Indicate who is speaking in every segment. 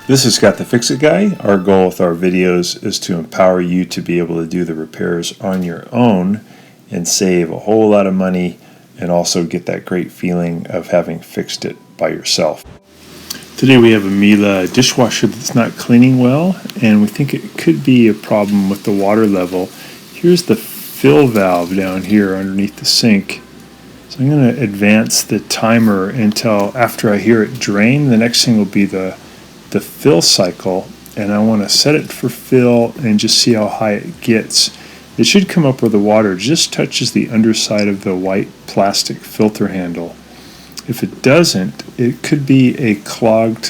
Speaker 1: This is Scott the Fix-It Guy. Our goal with our videos is to empower you to be able to do the repairs on your own and save a whole lot of money and also get that great feeling of having fixed it by yourself. Today we have a Miele dishwasher that's not cleaning well, and we think it could be a problem with the water level. Here's the fill valve down here underneath the sink. So I'm going to advance the timer until after I hear it drain. The next thing will be the fill cycle, and I want to set it for fill and just see how high it gets. It should come up where the water just touches the underside of the white plastic filter handle. If it doesn't, it could be a clogged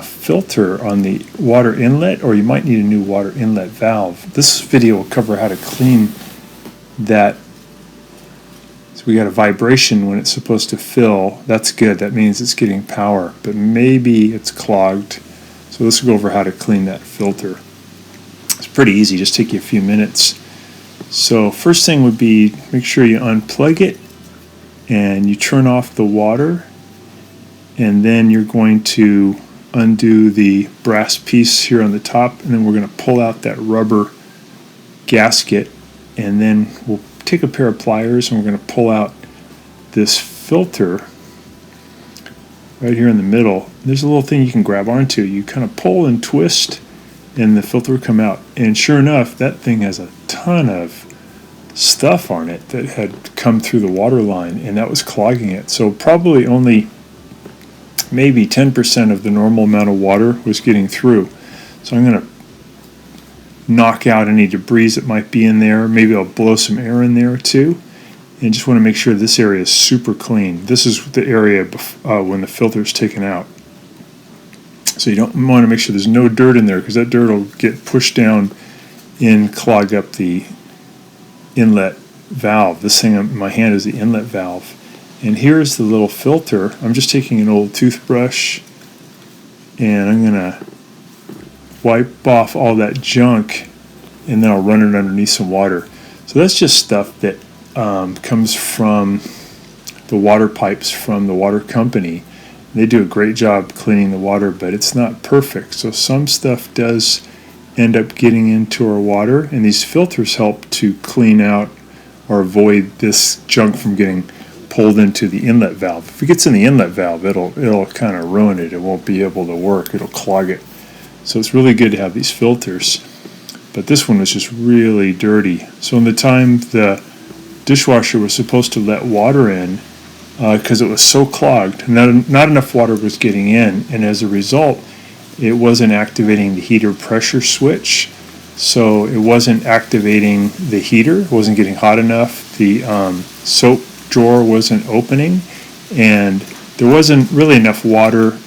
Speaker 1: filter on the water inlet, or you might need a new water inlet valve. This video will cover how to clean that. So we got a vibration when it's supposed to fill. That's good. That means it's getting power, but maybe it's clogged. So let's go over how to clean that filter. It's pretty easy, just take you a few minutes. So first thing would be make sure you unplug it and you turn off the water, and then you're going to undo the brass piece here on the top, and then we're going to pull out that rubber gasket, and then we'll take a pair of pliers and we're going to pull out this filter right here in the middle. There's a little thing you can grab onto. You kind of pull and twist and the filter will come out, and sure enough that thing has a ton of stuff on it that had come through the water line, and that was clogging it. So probably only maybe 10% of the normal amount of water was getting through. So I'm going to knock out any debris that might be in there. Maybe I'll blow some air in there too, and just want to make sure this area is super clean. This is the area when the filter is taken out. So you don't want to make sure there's no dirt in there, because that dirt will get pushed down and clog up the inlet valve. This thing in my hand is the inlet valve. And here's the little filter. I'm just taking an old toothbrush and I'm going to wipe off all that junk, and then I'll run it underneath some water. So that's just stuff that comes from the water pipes from the water company. They do a great job cleaning the water, but it's not perfect. So some stuff does end up getting into our water, and these filters help to clean out or avoid this junk from getting pulled into the inlet valve. If it gets in the inlet valve, it'll kind of ruin it. It won't be able to work. It'll clog it. So it's really good to have these filters. But this one was just really dirty. So in the time the dishwasher was supposed to let water in, because it was so clogged, not enough water was getting in, and as a result it wasn't activating the heater pressure switch. So it wasn't activating the heater, it wasn't getting hot enough, the soap drawer wasn't opening, and there wasn't really enough water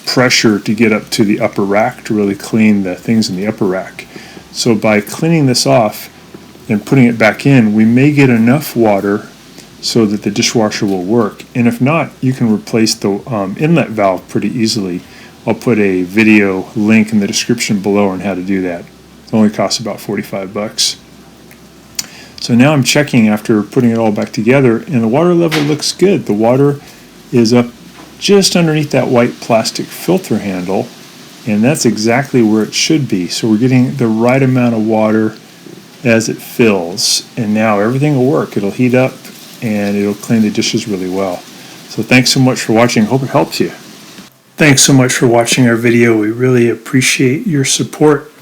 Speaker 1: pressure to get up to the upper rack to really clean the things in the upper rack. So by cleaning this off and putting it back in, we may get enough water so that the dishwasher will work. And if not, you can replace the inlet valve pretty easily. I'll put a video link in the description below on how to do that. It only costs about 45 bucks. So now I'm checking after putting it all back together, and the water level looks good. The water is up just underneath that white plastic filter handle, and that's exactly where it should be. So we're getting the right amount of water as it fills, and now everything will work. It'll heat up and it'll clean the dishes really well. So thanks so much for watching. Hope it helps you. Thanks so much for watching our video. We really appreciate your support,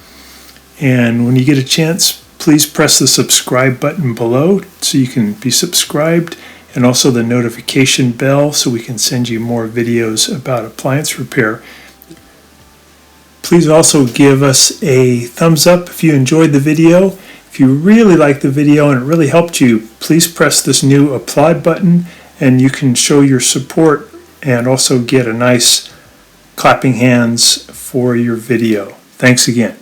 Speaker 1: and when you get a chance, please press the subscribe button below so you can be subscribed, and also the notification bell so we can send you more videos about appliance repair. Please also give us a thumbs up if you enjoyed the video. If you really liked the video and it really helped you, please press this new applaud button and you can show your support and also get a nice clapping hands for your video. Thanks again.